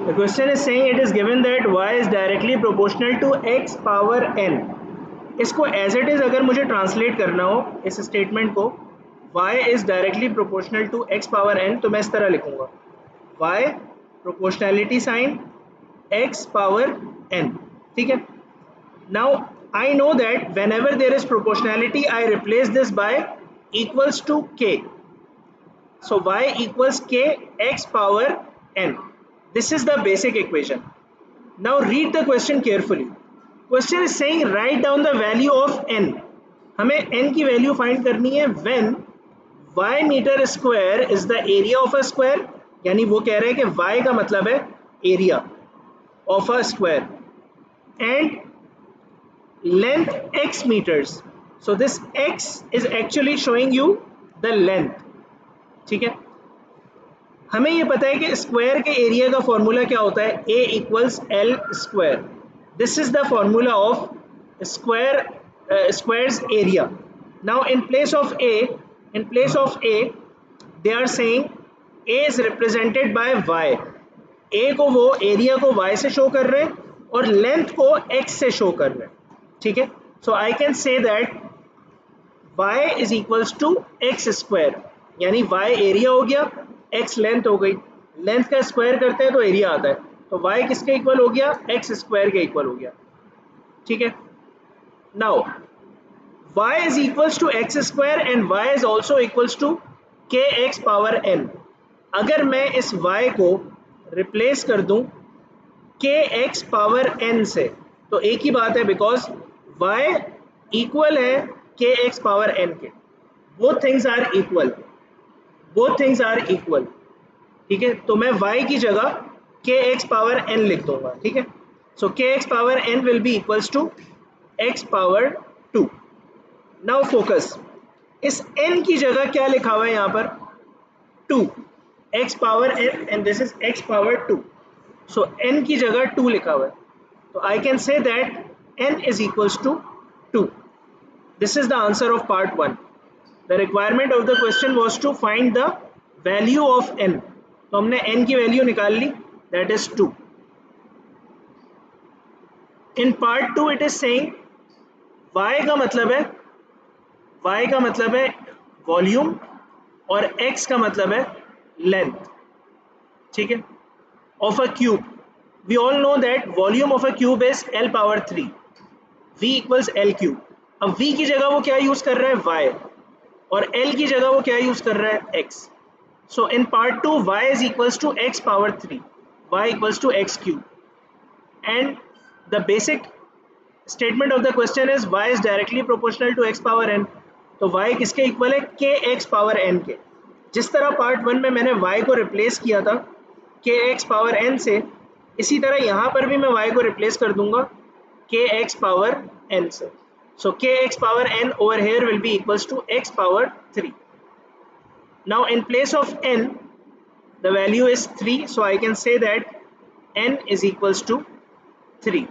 The question is saying it is given that y is directly proportional to x power n. इसको as it is अगर मुझे translate करना हो इस statement को, y is directly proportional to x power n, तो मैं इस तरह लिखूंगा y proportionality sign x power n. ठीक है. Now I know that whenever there is proportionality I replace this by equals to k. So y equals k x power n. This is the basic equation. Now read the question carefully. Question is saying write down the value of n. हमें n की value find करनी है when y metre square is the area of a square, यानी वो कह रहे हैं कि y का मतलब है area of a square, and length x meters. So this x is actually showing you the length. ठीक है. हमें ये पता है कि स्क्वायर के एरिया का फॉर्मूला क्या होता है, a equals L square. This is the formula of squares area. Now in place of a they are saying a is represented by y. a को वो एरिया को y से शो कर रहे हैं और लेंथ को x से शो कर रहे हैं. ठीक है. So I can say that y is equals to X square, यानी y एरिया हो गया, x लेंथ हो गई. लेंथ का स्क्वायर करते हैं तो एरिया आता है, तो y किसके इक्वल हो गया, x स्क्वायर के इक्वल हो गया. ठीक है. Now y is equals to X square and y is also equals to K X power n. अगर मैं इस y को रिप्लेस कर दूं के एक्स पावर n से, तो एक ही बात है, बिकॉज y इक्वल है के एक्स पावर n के. Both things are equal. ठीक है. तो मैं y की जगह के एक्स पावर n लिख दूंगा. ठीक है. So K X power n will be equals to x power 2. Now focus, इस n की जगह क्या लिखा हुआ है यहाँ पर, 2, x power n and this is x power 2. So n की जगह 2 लिखा हुआ है, तो आई can say that n is equals to 2. This is the answer of part 1. The requirement of the question was to find the value of n. तो हमने n की value निकाल ली, that is 2. In part 2 it is saying y का मतलब है volume और x का मतलब है लेंथ. ठीक है. Of a cube. We all know that volume of a cube is L power 3. V equals L cube. अब V की जगह वो क्या यूज कर रहा है, y, और L की जगह वो क्या यूज कर रहा है, x. So in part 2 y is equals to x power 3, y equals to x cube, and the basic statement of the question is y is directly proportional to x power n. तो y किसके equal है, के x power n के. जिस तरह part 1 में मैंने y को रिप्लेस किया था के x पावर n से, इसी तरह यहाँ पर भी मैं y को रिप्लेस कर दूंगा के एक्स पावर n से. सो K X power n over here will be equals to x power 3. Now in place of n the value is 3, so I can say that n is equals to 3.